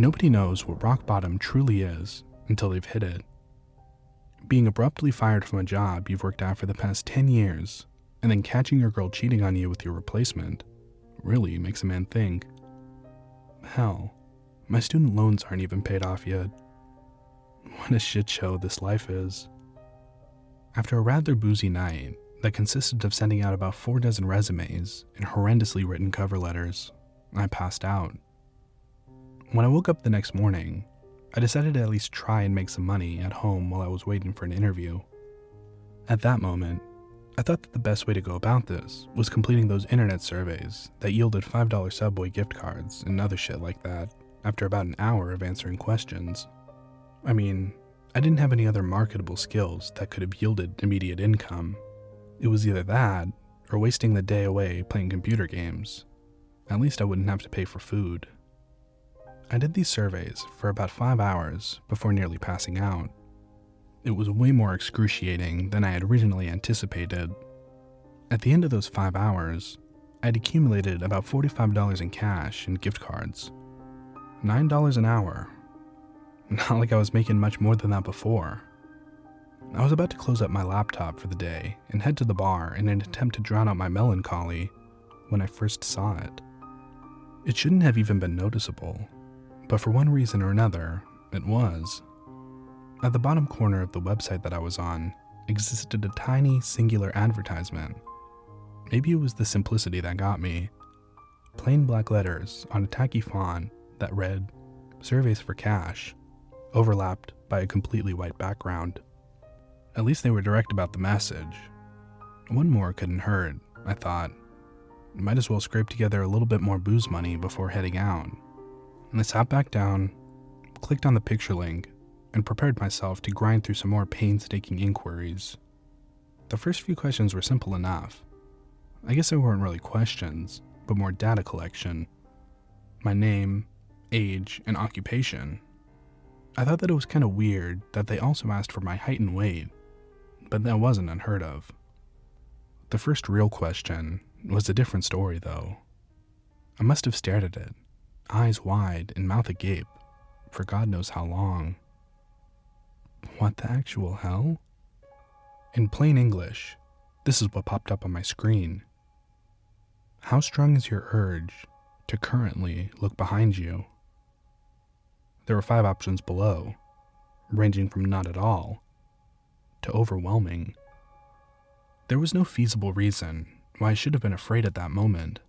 Nobody knows what rock bottom truly is until they've hit it. Being abruptly fired from a job you've worked at for the past 10 years, and then catching your girl cheating on you with your replacement, really makes a man think. Hell, my student loans aren't even paid off yet. What a shit show this life is. After a rather boozy night that consisted of sending out about 4 dozen resumes and horrendously written cover letters, I passed out. When I woke up the next morning, I decided to at least try and make some money at home while I was waiting for an interview. At that moment, I thought that the best way to go about this was completing those internet surveys that yielded $5 Subway gift cards and other shit like that after about an hour of answering questions. I mean, I didn't have any other marketable skills that could have yielded immediate income. It was either that or wasting the day away playing computer games. At least I wouldn't have to pay for food. I did these surveys for about 5 hours before nearly passing out. It was way more excruciating than I had originally anticipated. At the end of those 5 hours, I had accumulated about $45 in cash and gift cards. $9 an hour. Not like I was making much more than that before. I was about to close up my laptop for the day and head to the bar in an attempt to drown out my melancholy when I first saw it. It shouldn't have even been noticeable, but for one reason or another, it was. At the bottom corner of the website that I was on existed a tiny, singular advertisement. Maybe it was the simplicity that got me. Plain black letters on a tacky font that read, "Surveys for Cash," overlapped by a completely white background. At least they were direct about the message. One more couldn't hurt, I thought. Might as well scrape together a little bit more booze money before heading out. And I sat back down, clicked on the picture link, and prepared myself to grind through some more painstaking inquiries. The first few questions were simple enough. I guess they weren't really questions, but more data collection. My name, age, and occupation. I thought that it was kind of weird that they also asked for my height and weight, but that wasn't unheard of. The first real question was a different story, though. I must have stared at it, eyes wide and mouth agape, for God knows how long. What the actual hell? In plain English, this is what popped up on my screen. How strong is your urge to currently look behind you? There were 5 options below, ranging from not at all to overwhelming. There was no feasible reason why I should have been afraid at that moment,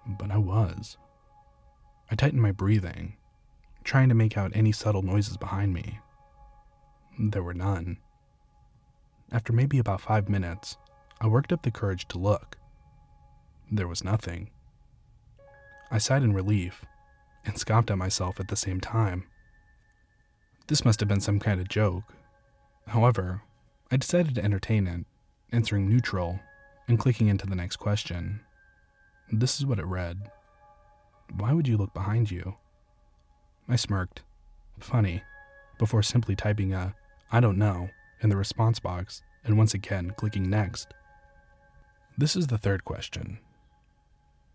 but I was. I tightened my breathing, trying to make out any subtle noises behind me. There were none. After maybe about 5 minutes, I worked up the courage to look. There was nothing. I sighed in relief and scoffed at myself at the same time. This must have been some kind of joke. However, I decided to entertain it, answering neutral and clicking into the next question. This is what it read. Why would you look behind you? I smirked, funny, before simply typing a "I don't know" in the response box and once again clicking next. This is the third question.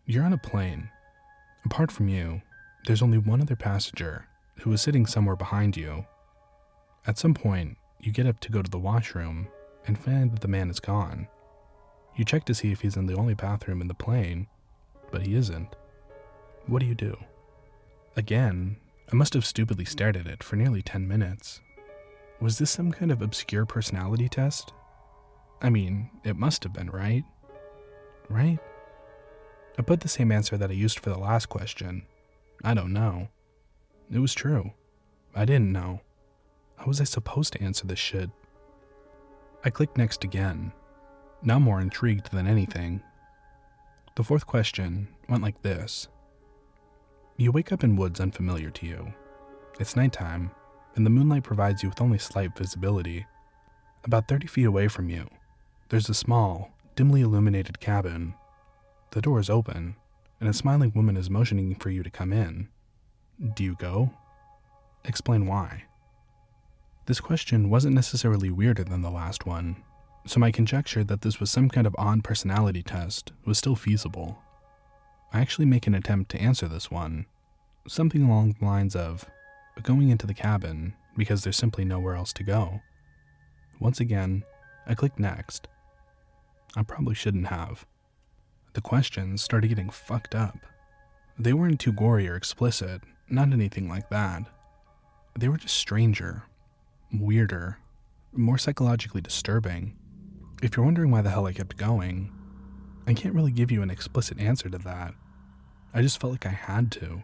You're on a plane. Apart from you, there's only one other passenger who is sitting somewhere behind you. At some point, you get up to go to the washroom and find that the man is gone. You check to see if he's in the only bathroom in the plane, but he isn't. What do you do? Again, I must have stupidly stared at it for nearly 10 minutes. Was this some kind of obscure personality test? I mean, it must have been, right? Right? I put the same answer that I used for the last question. I don't know. It was true. I didn't know. How was I supposed to answer this shit? I clicked next again, now more intrigued than anything. The fourth question went like this. You wake up in woods unfamiliar to you. It's nighttime, and the moonlight provides you with only slight visibility. About 30 feet away from you, there's a small, dimly illuminated cabin. The door is open, and a smiling woman is motioning for you to come in. Do you go? Explain why. This question wasn't necessarily weirder than the last one, so my conjecture that this was some kind of odd personality test was still feasible. I actually make an attempt to answer this one, Something along the lines of going into the cabin because there's simply nowhere else to go. Once again, I clicked next. I probably shouldn't have. The questions started getting fucked up. They weren't too gory or explicit, not anything like that. They were just stranger, weirder, more psychologically disturbing. If you're wondering why the hell I kept going, I can't really give you an explicit answer to that. I just felt like I had to.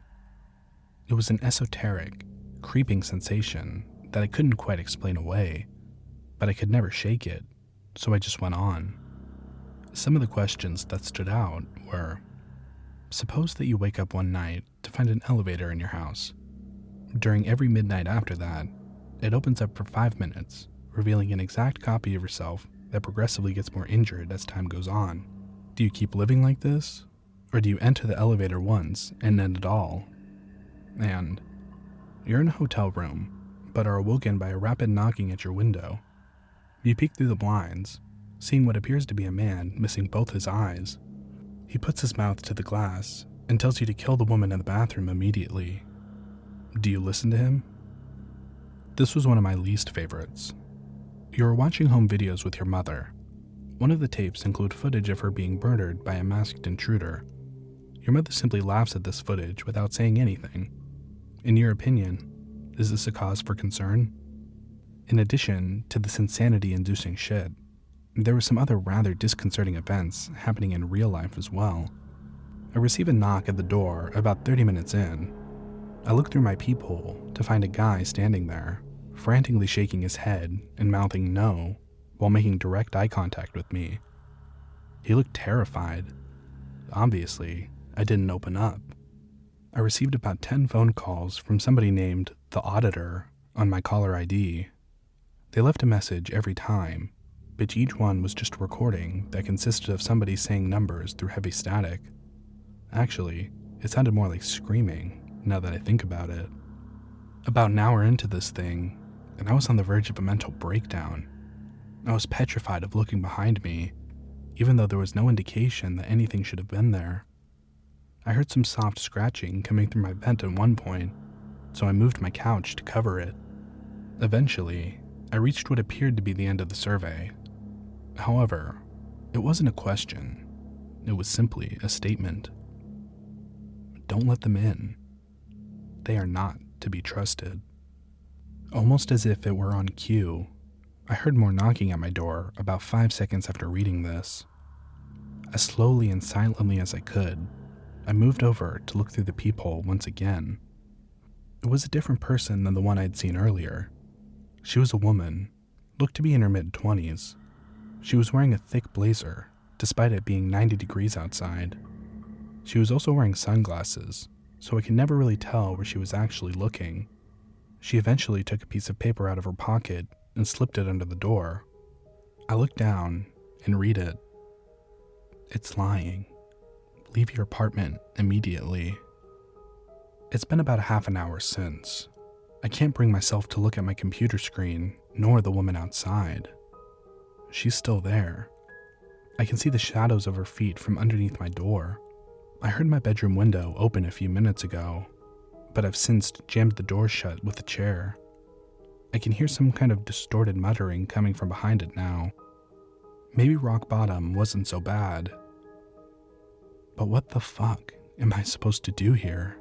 It was an esoteric, creeping sensation that I couldn't quite explain away, but I could never shake it, so I just went on. Some of the questions that stood out were, suppose that you wake up one night to find an elevator in your house. During every midnight after that, it opens up for 5 minutes, revealing an exact copy of yourself that progressively gets more injured as time goes on. Do you keep living like this? Or do you enter the elevator once and end it all? And you're in a hotel room, but are awoken by a rapid knocking at your window. You peek through the blinds, seeing what appears to be a man missing both his eyes. He puts his mouth to the glass and tells you to kill the woman in the bathroom immediately. Do you listen to him? This was one of my least favorites. You are watching home videos with your mother. One of the tapes include footage of her being murdered by a masked intruder. Your mother simply laughs at this footage without saying anything. In your opinion, is this a cause for concern? In addition to this insanity-inducing shit, there were some other rather disconcerting events happening in real life as well. I receive a knock at the door about 30 minutes in. I look through my peephole to find a guy standing there, frantically shaking his head and mouthing no while making direct eye contact with me. He looked terrified. Obviously, I didn't open up. I received about 10 phone calls from somebody named The Auditor on my caller ID. They left a message every time, but each one was just a recording that consisted of somebody saying numbers through heavy static. Actually, it sounded more like screaming, now that I think about it. About an hour into this thing, and I was on the verge of a mental breakdown. I was petrified of looking behind me, even though there was no indication that anything should have been there. I heard some soft scratching coming through my vent at one point, so I moved my couch to cover it. Eventually, I reached what appeared to be the end of the survey. However, it wasn't a question. It was simply a statement. Don't let them in. They are not to be trusted. Almost as if it were on cue, I heard more knocking at my door about 5 seconds after reading this. As slowly and silently as I could, I moved over to look through the peephole once again. It was a different person than the one I'd seen earlier. She was a woman, looked to be in her mid-20s. She was wearing a thick blazer, despite it being 90 degrees outside. She was also wearing sunglasses, so I could never really tell where she was actually looking. She eventually took a piece of paper out of her pocket and slipped it under the door. I looked down and read it. It's lying. Leave your apartment immediately. It's been about a half an hour since. I can't bring myself to look at my computer screen, nor the woman outside. She's still there. I can see the shadows of her feet from underneath my door. I heard my bedroom window open a few minutes ago, but I've since jammed the door shut with a chair. I can hear some kind of distorted muttering coming from behind it now. Maybe rock bottom wasn't so bad. But what the fuck am I supposed to do here?